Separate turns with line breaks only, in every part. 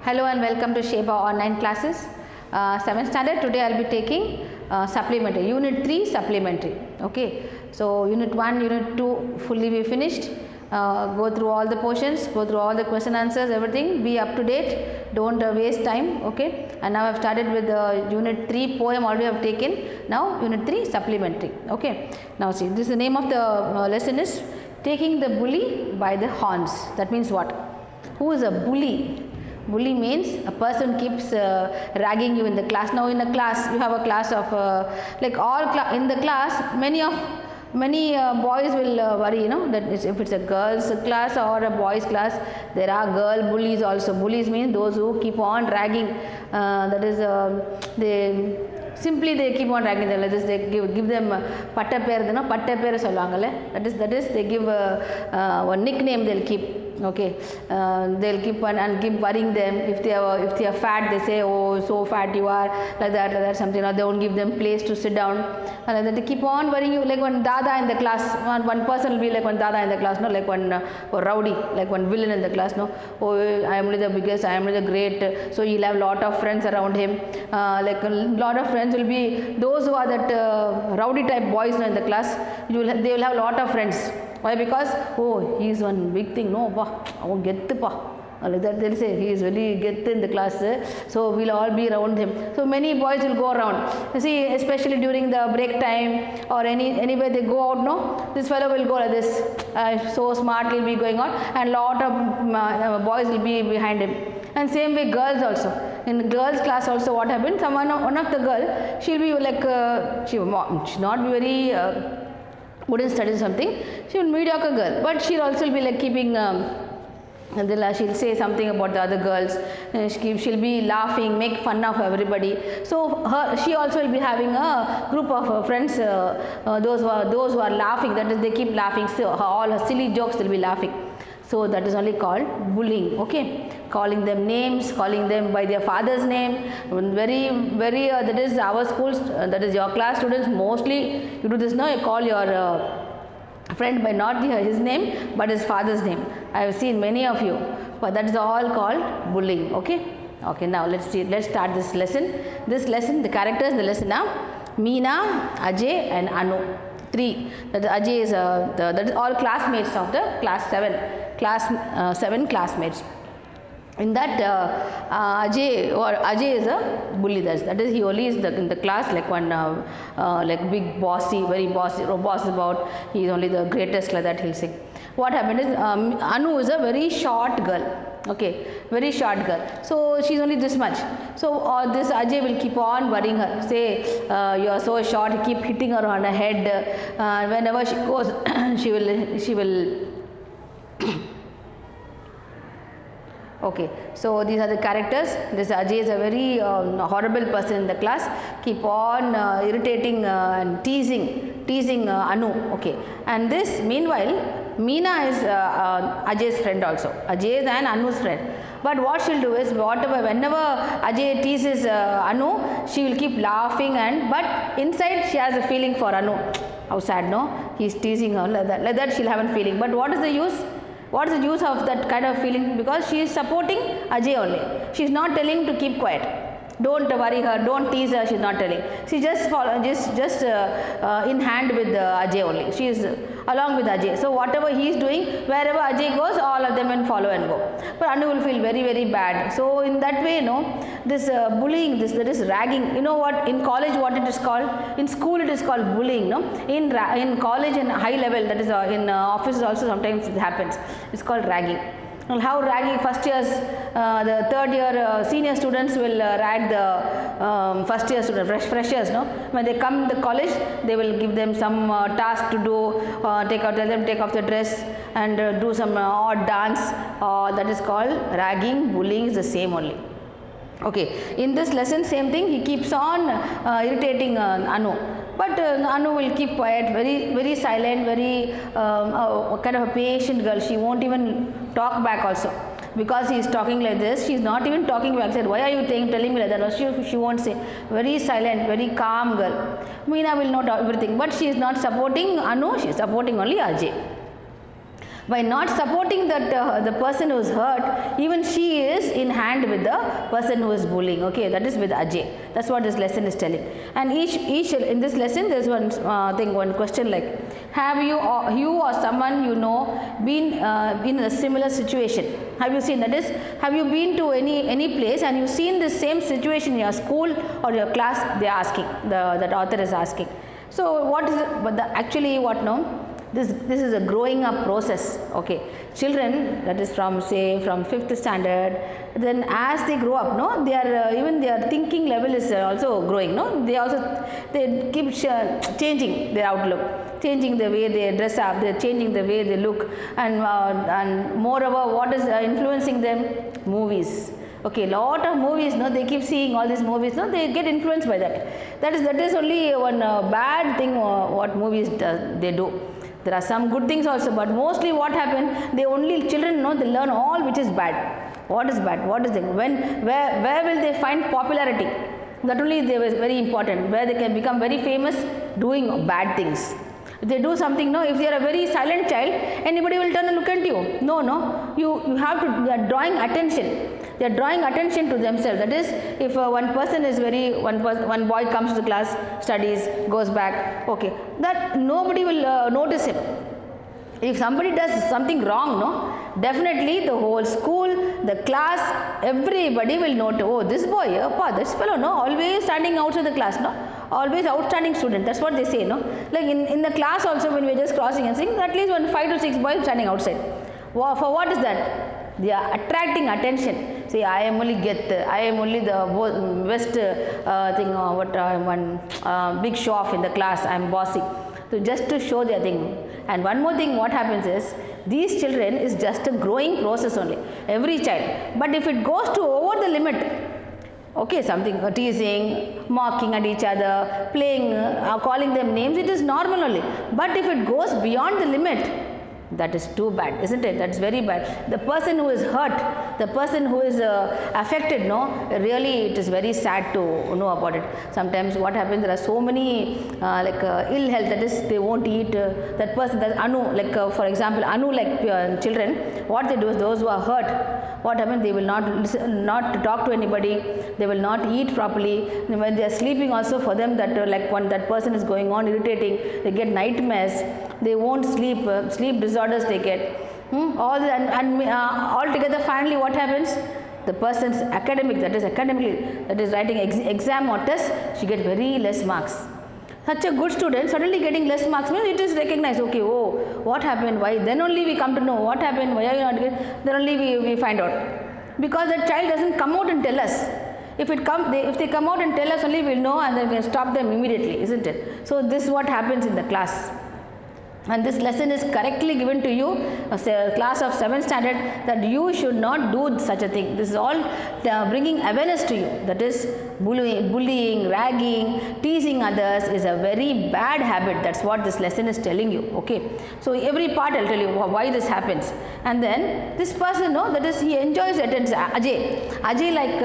Hello and welcome to Sheba online classes. 7th standard. Today I will be taking supplementary unit 3 supplementary. Okay, so unit 1, unit 2 fully we finished. Go through all the portions, go through all the question answers, everything. Be up to date. Don't waste time. Okay, and now I have started with unit 3 poem already I have taken. Now unit 3 supplementary. Okay, now see, this is the name of the lesson is taking the bully by the horns. That means what? Who is a bully? Bully means a person keeps ragging you in the class. Now in a class, you have a class of like all in the class, many boys will worry, you know, that if it's a girls class or a boys class, there are girl bullies also. Bullies means those who keep on ragging. That is they simply they keep on ragging them. They give them patta per, you know, patta per solvangale. That is they give one nickname they'll keep. Okay, they'll keep on and keep worrying them. If they are fat, they say, oh, so fat you are, like that something, or they won't give them place to sit down, and like that they keep on worrying you. Like one dada in the class, one person will be like one dada in the class, no, like one rowdy, like one villain in the class, no. Oh, I am only the biggest, I am only the great. So he'll have lot of friends around him. Like a lot of friends will be those who are that rowdy type boys, no, in the class. They will have lot of friends. Why? Because oh, he is one big thing. No, I won't get the pa. Like that they'll say he is very get in the class. So we'll all be around him. So many boys will go around. You see, especially during the break time or anywhere they go out. No, this fellow will go like this. So smart he'll be going on, and lot of boys will be behind him. And same way girls also. In girls class also, what happened? One of the girl, she'll be like she'll not be very. Wouldn't study something, she will mediocre girl, but she'll also be like keeping and she'll say something about the other girls, she'll be laughing, make fun of everybody. So she also will be having a group of friends, those who are laughing, that is they keep laughing, so all her silly jokes they'll be laughing. So that is only called bullying. Okay, calling them names, calling them by their father's name. Very that is our schools, that is your class students, mostly you do this now. You call your friend by not his name but his father's name. I have seen many of you, but that is all called bullying. Okay, now let's start this lesson. The characters in the lesson now: Meena, Ajay and Anu. 3. That Ajay is that is all classmates of the class 7 classmates. In that Ajay is a bully. That is he only is in the class like one like big bossy, very bossy about. He is only the greatest, like that he'll say. What happened is Anu is a very short girl. Okay, very short girl. So she's only this much. So this Ajay will keep on worrying her. Say you are so short. Keep hitting her on her head. Whenever she goes, she will. Okay, so these are the characters. This Ajay is a very horrible person in the class. Keep on irritating and teasing Anu. Okay, and this meanwhile Meena is Ajay's friend also. Ajay is and Anu's friend. But what she'll do is whenever Ajay teases Anu, she will keep laughing, but inside she has a feeling for Anu. How sad, no? He's teasing her like that she'll have a feeling. But what is the use? What is the use of that kind of feeling? Because she is supporting Ajay only. She is not telling to keep quiet. Don't worry her, don't tease her, she is not telling. She just in hand with Ajay only. She is along with Ajay. So whatever he is doing, wherever Ajay goes, all of them will follow and go. But Anu will feel very, very bad. So in that way, this bullying, that is ragging. You know what? In college, what it is called? In school, it is called bullying. No, in college and high level, that is in offices also sometimes it happens. It's called ragging. How ragging first years, the third year senior students will rag the first year students, freshers. No, when they come to college, they will give them some task to do. Tell them take off the dress and do some odd dance. That is called ragging. Bullying is the same only. Okay, in this lesson, same thing. He keeps on irritating Anu. But Anu will keep quiet, very, very silent, very kind of a patient girl. She won't even talk back also. Because he is talking like this, she is not even talking back. Said, why are you telling me like that? No, she won't say. Very silent, very calm girl. Meena will know everything. But she is not supporting Anu, she is supporting only Ajay. By not supporting that the person who is hurt, even she is in hand with the person who is bullying. Okay, that is with Ajay. That's what this lesson is telling. And each in this lesson there is one question like, have you or someone you know been in a similar situation? Have you seen, that is, have you been to any place and you seen the same situation in your school or your class? They are asking, that author is asking. So what is it? But actually what now? This is a growing up process. Okay, children, that is from 5th standard, then as they grow up, no, they are even their thinking level is also growing. No, they keep changing their outlook, changing the way they dress up, they are changing the way they look, and moreover, what is influencing them? Movies. Okay, lot of movies, no, they keep seeing all these movies, no, they get influenced by that. That is only one bad thing what movies they do. There are some good things also, but mostly what happen, children know, they learn all which is bad. What is bad? What is the where will they find popularity? That only they was very important. Where they can become very famous doing bad things. If they do something, no, if they are a very silent child, anybody will turn and look at you. No, you have to, they are drawing attention. They are drawing attention to themselves. That is, if one boy comes to the class, studies, goes back, okay, that nobody will notice him. If somebody does something wrong, no, definitely the whole school, the class, everybody will note, oh, this boy, this fellow, no, always standing outside the class, no, always outstanding student. That's what they say, no. Like in the class also, when we are just crossing and seeing, at least 5 to 6 boys standing outside. Wow, for what is that? They are attracting attention. Say, I am only I am only the best big show off in the class, I am bossy. So just to show their thing. And one more thing, what happens is, these children is just a growing process only, every child. But if it goes to over the limit, okay, something teasing, mocking at each other, playing, calling them names, it is normal only. But if it goes beyond the limit, that is too bad, isn't it? That's very bad. The person who is hurt, the person who is affected, no, really it is very sad to know about it. Sometimes what happens, there are so many ill health, that is, they won't eat, that person, that Anu, for example, children, what they do is, those who are hurt, what happens, they will not talk to anybody, they will not eat properly. When they are sleeping also, for them, that when that person is going on irritating, they get nightmares, they won't sleep, sleep disorders they get, all this, and altogether finally what happens, the person's academically, that is writing exam or test, she gets very less marks. Such a good student suddenly getting less marks means it is recognized, okay, oh, what happened, why, then only we come to know what happened, why are you not getting, then only we find out. Because that child doesn't come out and tell us. If they come out and tell us, only we will know, and then we can stop them immediately, isn't it? So this is what happens in the class. And this lesson is correctly given to you, a class of 7th standard, that you should not do such a thing. This is all bringing awareness to you. That is, bullying, ragging, teasing others is a very bad habit. That's what this lesson is telling you. Okay. So every part I'll tell you why this happens. And then this person, no, that is, he enjoys attendance. Ajay like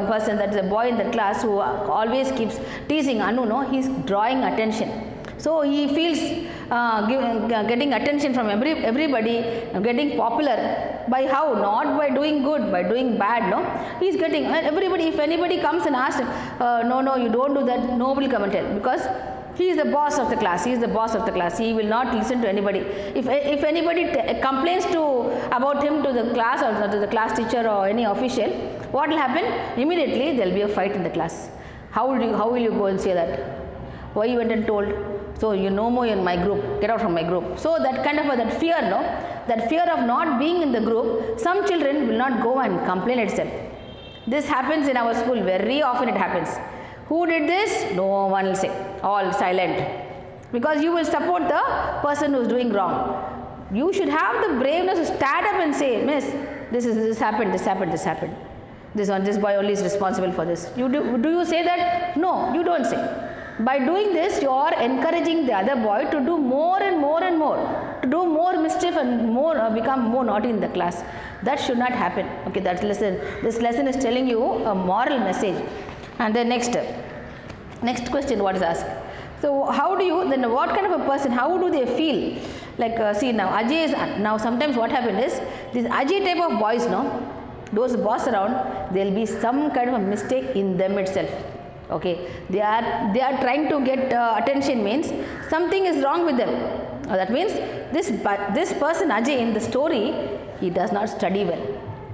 person, that is a boy in the class who always keeps teasing Anu, no, he's drawing attention. So he feels getting attention from everybody, getting popular. By how? Not by doing good, by doing bad, no. He is getting, everybody, if anybody comes and asks him, no, you don't do that, nobody come and tell, because he is the boss of the class, he is the boss of the class, he will not listen to anybody. If anybody complains about him to the class or to the class teacher or any official, what will happen? Immediately there will be a fight in the class. How will you go and say that? Why you went and told? So you no more in my group, get out from my group. So that kind of that fear, no, that fear of not being in the group, some children will not go and complain itself. This happens in our school, very often it happens. Who did this? No one will say, all silent. Because you will support the person who is doing wrong. You should have the braveness to stand up and say, miss, this happened. This boy only is responsible for this. Do you say that? No, you don't say. By doing this, you are encouraging the other boy to do more and more and more, to do more mischief and become more naughty in the class. That should not happen. Okay, that's lesson. This lesson is telling you a moral message. And the next question, what is asked? So how do you, then what kind of a person, how do they feel? Like see now Ajay is, now sometimes what happened is, this Ajay type of boys, no, those boys around, there will be some kind of a mistake in them itself. Okay, they are trying to get attention, means something is wrong with them. That means this person Ajay in the story, he does not study well.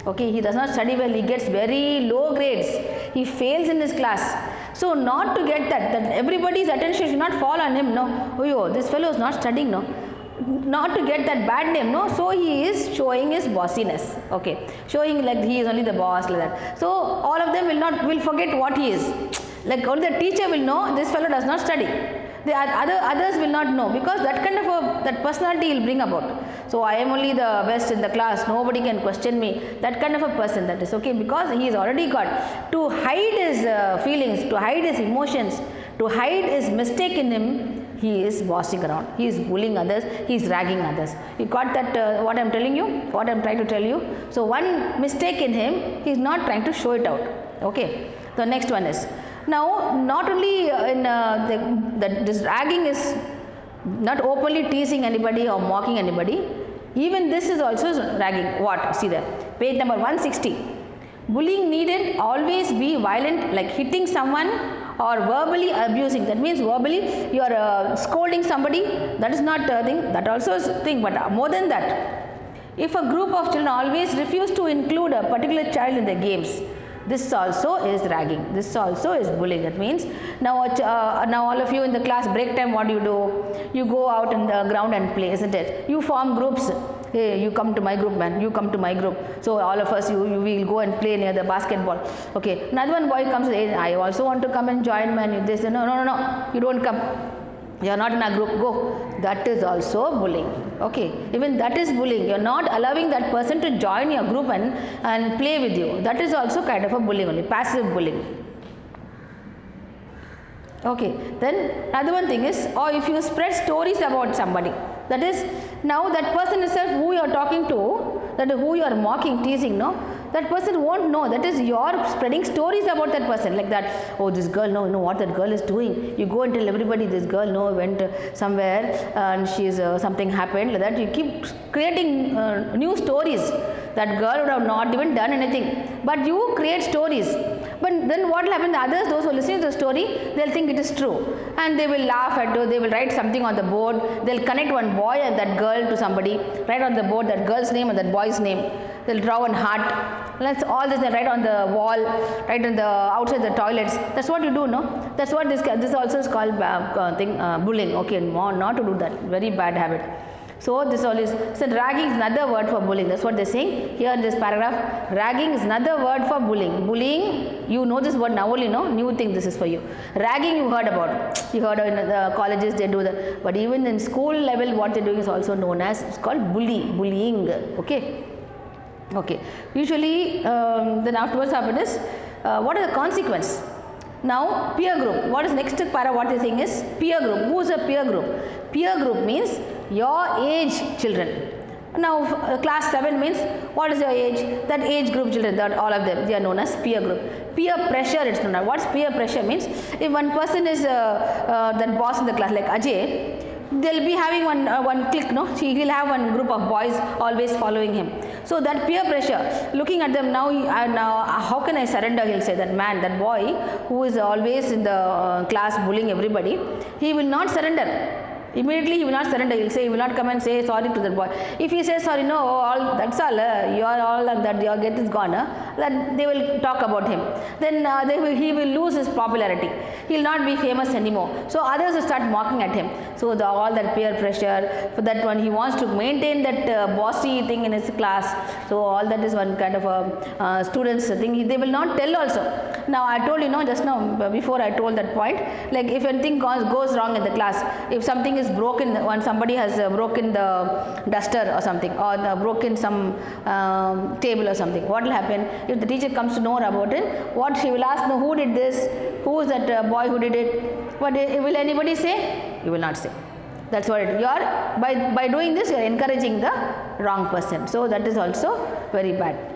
Okay, he does not study well, he gets very low grades, he fails in his class. So not to get that everybody's attention should not fall on him, no, oh this fellow is not studying, no, not to get that bad name, no, so he is showing his bossiness. Okay, showing like he is only the boss, like that. So all of them will forget what he is. Like only the teacher will know this fellow does not study. The others will not know, because that kind of that personality will bring about. So I am only the best in the class, nobody can question me. That kind of a person, that is okay, because he is already got to hide his feelings, to hide his emotions, to hide his mistake in him. He is bossing around, he is bullying others, he is ragging others. You got that what I am telling you, what I am trying to tell you. So one mistake in him, he is not trying to show it out. Okay, the next one is, now not only in this ragging is not openly teasing anybody or mocking anybody, even this is also ragging. What? See there, page number 160. Bullying needn't always be violent, like hitting someone or verbally abusing. That means verbally you are scolding somebody, that is not a thing, that also is a thing. But more than that, if a group of children always refuse to include a particular child in the games, this also is ragging, this also is bullying. That means now all of you in the class break time, what do? You go out in the ground and play, isn't it? You form groups. Hey, you come to my group, man, you come to my group. So all of us, you will go and play near the basketball. Okay, another one boy comes, hey, I also want to come and join, man. They say, no, you don't come. You are not in a group, go. That is also bullying. Okay, even that is bullying. You are not allowing that person to join your group and play with you. That is also kind of a bullying only, passive bullying. Okay, then another one thing is, or if you spread stories about somebody, that is, now that person itself who you are talking to, that who you are mocking, teasing, no, that person won't know. That is, you are spreading stories about that person, like that, oh this girl, no, what that girl is doing. You go and tell everybody, this girl, no, went somewhere and she is something happened, like that. You keep creating new stories. That girl would have not even done anything, but you create stories. But then what will happen? The others, those who are listening to the story, they'll think it is true, and they will laugh at you. They will write something on the board. They'll connect one boy and that girl to somebody. Write on the board that girl's name and that boy's name. They'll draw one heart. That's all this. They write on the wall, right on the outside the toilets. That's what you do, no? That's what this also is called bullying. Okay, not to do that. Very bad habit. So this all is, so ragging is another word for bullying. That's what they're saying here in this paragraph. Ragging is another word for bullying. Bullying, you know this word now only, no? New thing this is for you. Ragging you heard about. You heard in the colleges they do that. But even in school level what they're doing is also known as, it's called bullying. Okay. Okay. Usually then afterwards happen is, what are the consequences? Now peer group. What is next para? What they're saying is peer group. Who is a peer group? Peer group means your age children. Now class 7 means what is your age? That age group children, that all of them, they are known as peer group. Peer pressure, it's known. What's peer pressure means? If one person is that boss in the class, like Ajay, they'll be having one clique, no? He'll have one group of boys always following him. So that peer pressure, looking at them now, how can I surrender? He'll say, that man, that boy who is always in the class bullying everybody, he will not surrender. Immediately he will not surrender. He will say, he will not come and say sorry to that boy. If he says sorry, no, all that's all, you are all like that, your get is gone, then they will talk about him. Then he will lose his popularity. He will not be famous anymore. So others will start mocking at him. So all that peer pressure, for that one he wants to maintain that bossy thing in his class. So all that is one kind of a student's thing. They will not tell also. Now I told you, just now before I told that point, like if anything goes wrong in the class, if something is broken, when somebody has broken the duster or something, or broken some table or something, what will happen? If the teacher comes to know about it, what she will ask, no, who did this? Who is that boy who did it? What will anybody say? You will not say. That's what you are, by doing this you are encouraging the wrong person. So that is also very bad.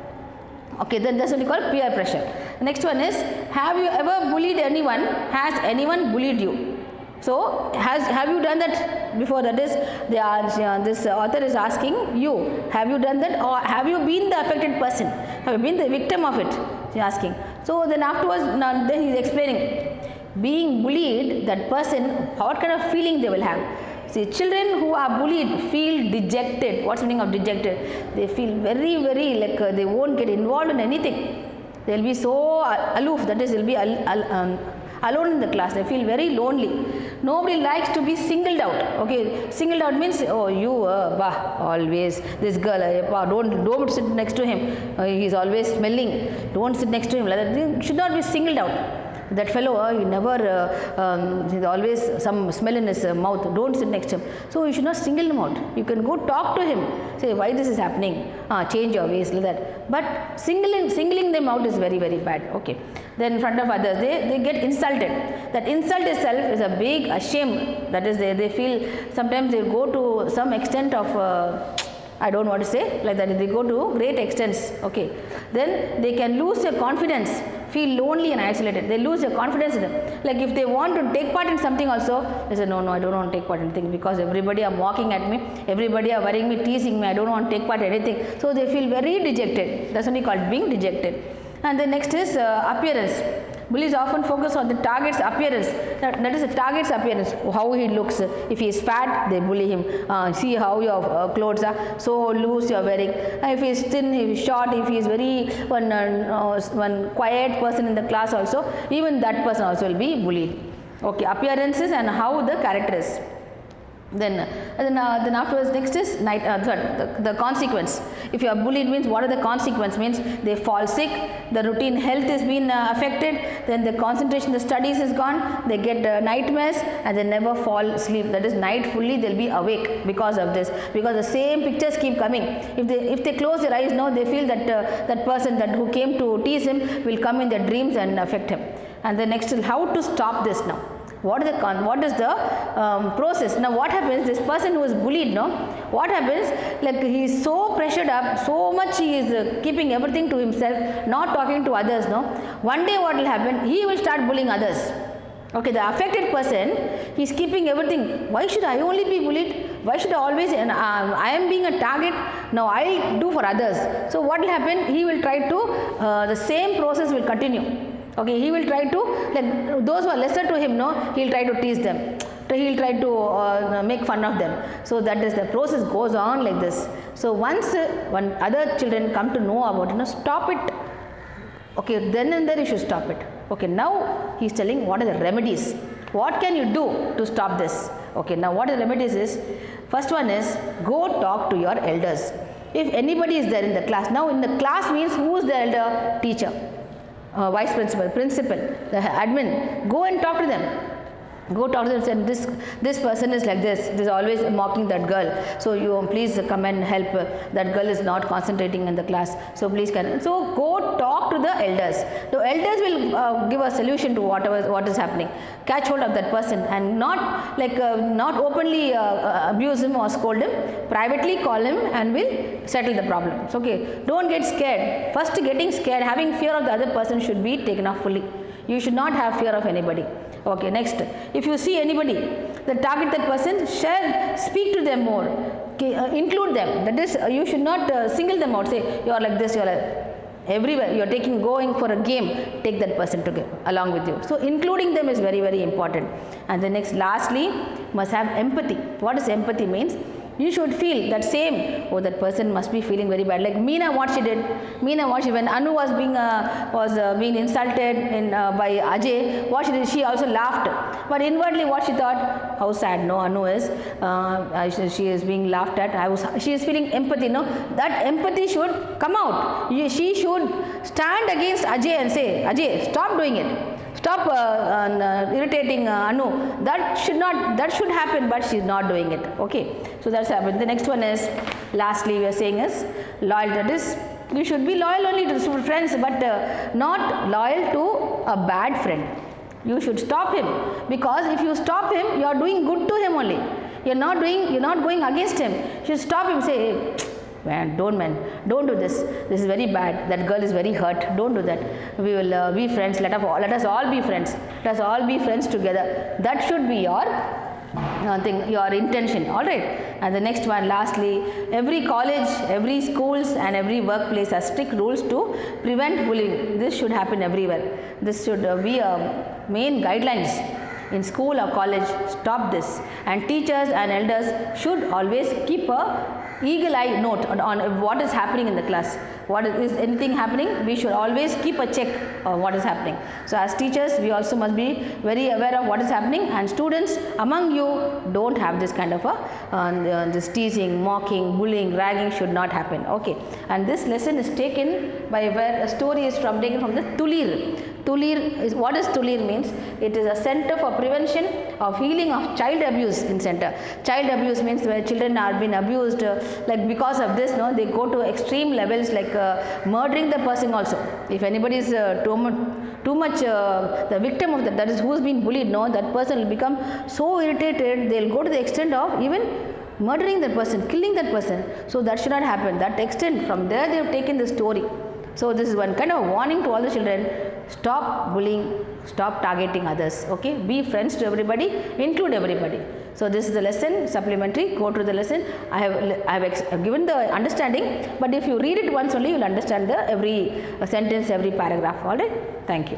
Okay, then that's what we call peer pressure. The next one is, have you ever bullied anyone? Has anyone bullied you? So have you done that before? That is, this author is asking you, have you done that, or have you been the affected person? Have you been the victim of it? He is asking. So then afterwards, now then he is explaining. Being bullied, that person, what kind of feeling they will have? See, children who are bullied feel dejected. What's the meaning of dejected? They feel very, very like they won't get involved in anything. They will be so aloof, that is, they will be alone in the class. They feel very lonely. Nobody likes to be singled out. Okay, singled out means, oh, you, always this girl, don't sit next to him. He is always smelling. Don't sit next to him. Like that. You should not be singled out. That fellow, he never, he's always some smell in his mouth. Don't sit next to him. So you should not single him out. You can go talk to him. Say, why this is happening? Change your ways, like that. But singling them out is very, very bad. Okay. Then in front of others, they get insulted. That insult itself is a big shame. That is, they feel, sometimes they go to some extent of, I don't want to say like that, they go to great extents. Okay. Then they can lose their confidence, feel lonely and isolated. They lose their confidence in them. Like if they want to take part in something also, they say, no, I don't want to take part in anything because everybody are mocking at me, everybody are worrying me, teasing me, I don't want to take part in anything. So they feel very dejected. That's only called being dejected. And the next is appearance. Bullies often focus on the target's appearance. That is the target's appearance, how he looks. If he is fat, they bully him. See how your clothes are so loose you are wearing. If he is thin, if he is short, if he is very one quiet person in the class also, even that person also will be bullied. Okay, appearances and how the character is. Then afterwards, next is the consequence. If you are bullied, means what are the consequence? Means they fall sick, the routine health is being affected, then the concentration, the studies is gone, they get nightmares and they never fall asleep. That is, night fully they will be awake because of this, because the same pictures keep coming. If they close their eyes, no, they feel that that person who came to tease him will come in their dreams and affect him. And the next is how to stop this now. What is the process? Now what happens, this person who is bullied, no, what happens, like he is so pressured up, so much he is keeping everything to himself, not talking to others, no. One day what will happen, he will start bullying others. Okay, the affected person, he is keeping everything. Why should I only be bullied? Why should I always, I am being a target, now I will do for others. So what will happen, he will try to, the same process will continue. Okay, he will try to, like those who are lesser to him, no, he will try to tease them. He will try to make fun of them. So that is, the process goes on like this. So once when other children come to know about it, stop it. Okay, then and there you should stop it. Okay, now he is telling what are the remedies. What can you do to stop this? Okay, now what are the remedies is, first one is, go talk to your elders. If anybody is there in the class, now in the class means who is the elder? Teacher. Vice principal, principal, the admin, go and talk to them. Go talk to them and say, this person is like this is always mocking that girl. So you please come and help. That girl is not concentrating in the class. So please can. So go talk to the elders. The elders will give a solution to what is happening. Catch hold of that person and not not openly abuse him or scold him. Privately call him and will settle the problems. Okay. Don't get scared. First, getting scared, having fear of the other person should be taken off fully. You should not have fear of anybody. Okay, next, if you see anybody, target that person, speak to them more, okay, include them. That is, you should not single them out, say you are like this, you are like everywhere, you are going for a game, take that person along with you. So including them is very, very important. And the next, lastly, must have empathy. What does empathy means? You should feel that same, oh, that person must be feeling very bad. Like Meena, what she did. When Anu was being insulted by Ajay, what she did, she also laughed. But inwardly what she thought, how sad, no, Anu is, she is being laughed at. She is feeling empathy, no. That empathy should come out. She should stand against Ajay and say, Ajay, stop doing it. Stop irritating Anu. That should happen, but she is not doing it. Okay. So that's happened. The next one is, lastly we are saying is loyal. That is, you should be loyal only to friends, but not loyal to a bad friend. You should stop him, because if you stop him, you are doing good to him only. You are not going against him. You should stop him. Say, hey, don't do this. This is very bad. That girl is very hurt. Don't do that. We will be friends. Let us all be friends. Let us all be friends together. That should be your your intention. All right. And the next one, lastly, every college, every schools and every workplace has strict rules to prevent bullying. This should happen everywhere. This should be a main guidelines in school or college. Stop this. And teachers and elders should always keep a eagle eye note on what is happening in the class. What is anything happening, we should always keep a check of what is happening. So as teachers, we also must be very aware of what is happening, and students among you don't have this kind of a this teasing, mocking, bullying, ragging should not happen. Okay. And this lesson is taken by where a story is taken from the Tulir. Tulir is, what does Tulir means? It is a center for prevention of healing of child abuse in center. Child abuse means where children are being abused, like because of this, no, they go to extreme levels like murdering the person also. If anybody is too much the victim of that is who has been bullied, no, that person will become so irritated, they will go to the extent of even murdering that person, killing that person. So that should not happen. That extent, from there they have taken the story. So this is one kind of a warning to all the children. Stop bullying, stop targeting others. Okay, be friends to everybody, include everybody. So this is the lesson, supplementary. Go to the lesson. I have given the understanding, but if you read it once only, you will understand the every sentence, every paragraph. All right. Thank you.